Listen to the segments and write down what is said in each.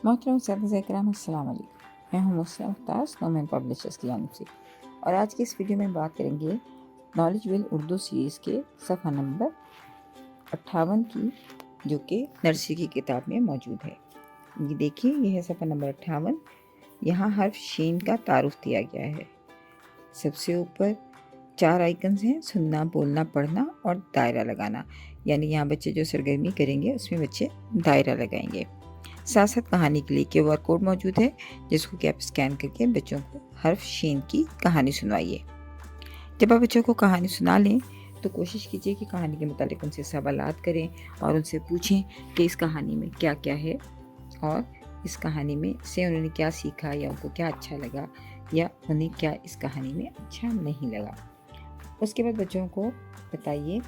मोहतरम उस्ताद इकराम अस्सलाम वालेकुम। मैं हूँ मुस्लिम मुख्तार स्नोमैन पब्लिशर्स की जानिब से, और आज की इस वीडियो में बात करेंगे नॉलेज विल उर्दू सीरीज़ के सफ़ा नंबर 58 की, जो कि नर्सरी की किताब में मौजूद है। ये देखिए, यह है सफ़ा नंबर 58। यहाँ हर्फ शीन का तारुफ दिया गया है। सबसे ऊपर 4 आइकन्स हैं: सुनना, बोलना, पढ़ना और दायरा लगाना। यानी यहाँ बच्चे जो सरगर्मी करेंगे उसमें बच्चे दायरा लगाएंगे। साथ साथ कहानी के लिए QR कोड मौजूद है, जिसको कि आप स्कैन करके बच्चों को हर्फ शीन की कहानी सुनवाइए। जब आप बच्चों को कहानी सुना लें तो कोशिश कीजिए कि कहानी के मुतालिक उनसे सवालात करें और उनसे पूछें कि इस कहानी में क्या क्या है और इस कहानी में से उन्होंने क्या सीखा, या उनको क्या अच्छा लगा, या उन्हें क्या इस कहानी में अच्छा नहीं लगा। उसके बाद बच्चों को बताइए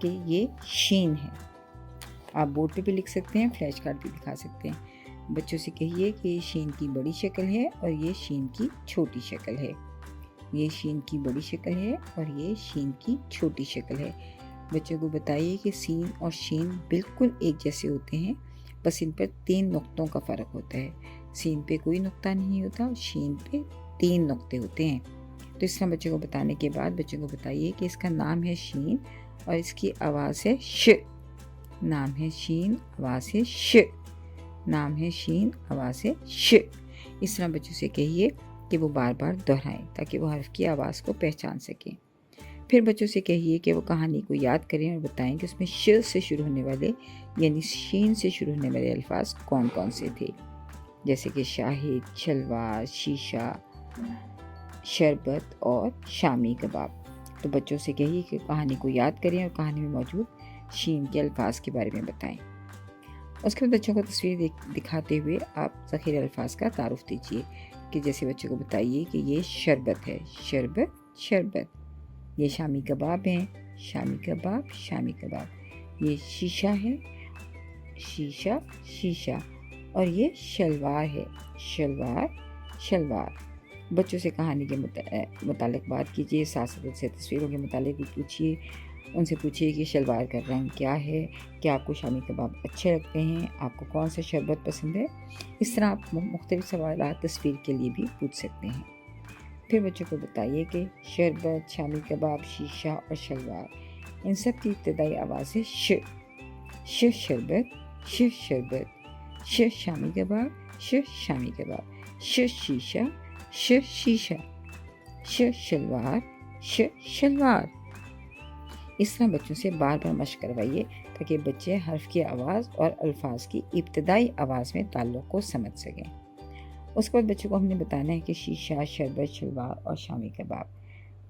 कि ये शीन है। आप बोर्ड पे भी लिख सकते हैं, फ्लैश कार्ड भी दिखा सकते हैं। बच्चों से कहिए कि ये शीन की बड़ी शक्ल है और ये शीन की छोटी शक्ल है। ये शीन की बड़ी शक्ल है और ये शीन की छोटी शक्ल है। बच्चों को बताइए कि सीन और शीन बिल्कुल एक जैसे होते हैं, बस इन पर 3 नुक्तों का फ़र्क होता है। सीन पे कोई नुक्ता नहीं होता और शीन पे 3 नुक्ते होते हैं। तो इस तरह बच्चों को बताने के बाद बच्चों को बताइए कि इसका नाम है शीन और इसकी आवाज़ है श। नाम है शीन, आवाज़ है श। नाम है शीन, आवाज़ है श। इस तरह बच्चों से कहिए कि वो बार बार दोहराएं ताकि वो हर्फ की आवाज़ को पहचान सकें। फिर बच्चों से कहिए कि वो कहानी को याद करें और बताएं कि उसमें श से शुरू होने वाले यानी शीन से शुरू होने वाले अल्फाज कौन कौन से थे, जैसे कि शाहिद, शलवार, शीशा, शरबत और शामी कबाब। तो बच्चों से कहिए कि कहानी को याद करें और कहानी में मौजूद शीन के अल्फाज के बारे में बताएं। उसके बाद बच्चों को तस्वीर दिखाते हुए आप ज़ख़ीरे अल्फाज का तारुफ दीजिए, कि जैसे बच्चों को बताइए कि ये शरबत है, शरबत, शरबत। ये शामी कबाब हैं, शामी कबाब, शामी कबाब। ये शीशा है, शीशा, शीशा। और ये शलवार है, शलवार, शलवार। बच्चों से कहानी के मुतालिक बात कीजिए, साथ साथ उनसे तस्वीरों के मुतालिक भी पूछिए। उनसे पूछिए कि शलवार का रंग क्या है, क्या आपको शामी कबाब अच्छे लगते हैं, आपको कौन सा शरबत पसंद है। इस तरह आप मुख्तलिफ सवालात तस्वीर के लिए भी पूछ सकते हैं। फिर बच्चों को बताइए कि शरबत, शामी कबाब, शीशा और शलवार, इन सब की इब्तदाई आवाज़ है श। श शरबत, श शरबत, श शामी कबाब, श शामी कबाब, श शीशा, श शीशा, श शलवार, श शलवार। इस तरह बच्चों से बार बार मशक करवाइए ताकि बच्चे हर्फ की आवाज़ और अल्फाज की इब्तदाई आवाज़ में ताल्लुक़ को समझ सकें। उसके बाद बच्चों को हमने बताना है कि शीशा, शरबत, शलवार और शामी कबाब,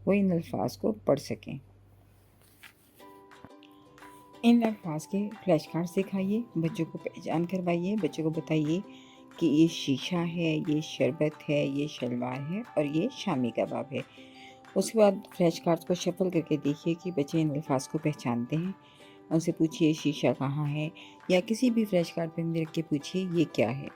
वो इन अल्फाज को पढ़ सकें। इन अल्फाज के फ्लैश कार्ड्स दिखाइए, बच्चों को पहचान करवाइए। बच्चों को बताइए कि ये शीशा है, ये शरबत है, ये शलवार है और ये शामी कबाब है। उसके बाद फ्लैश कार्ड्स को शफल करके देखिए कि बच्चे इन अल्फाज को पहचानते हैं। उनसे पूछिए शीशा कहाँ है, या किसी भी फ्लैश कार्ड पर रख के पूछिए ये क्या है।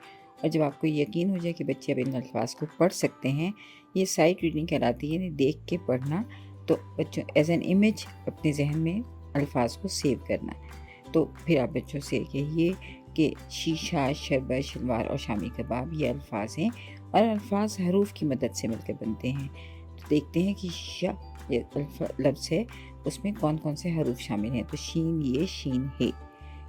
और जब आपको यकीन हो जाए कि बच्चे अब इन अल्फाज को पढ़ सकते हैं, ये साइट रीडिंग कहलाती है, यानी देख के पढ़ना। तो बच्चों एज एन इमेज अपने जहन में अल्फाज को सेव करना। तो फिर आप बच्चों से कहिए कि शीशा, शरबत, शलवार और शामी कबाब ये अल्फाज हैं, और अल्फाज हरूफ की मदद से मिलकर बनते हैं। तो देखते हैं कि शीशा ये लफ्ज़ है, उसमें कौन कौन से हरूफ शामिल हैं। तो शीन, ये शीन है।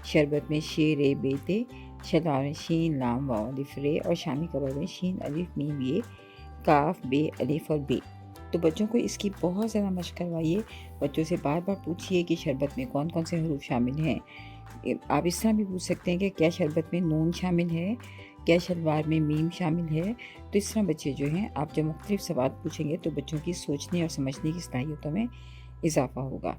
शरबत में शेर, बेते। शलवार में शीन, लाम, वाव, अलिफ, रे। और शामी कबाब में शीन, अलिफ, मीम, ये, काफ, बे, अलिफ और बे। तो बच्चों को इसकी बहुत ज़्यादा मशक करवाइए। बच्चों से बार बार पूछिए कि शरबत में कौन कौन से हरूफ शामिल हैं। आप इस तरह भी पूछ सकते हैं कि क्या शरबत में नून शामिल है, क्या शलवार में मीम शामिल है। तो इस तरह बच्चे जो हैं, आप जब मुख्तलिफ सवाल पूछेंगे तो बच्चों की सोचने और समझने की सलाहियतों में इजाफ़ा होगा।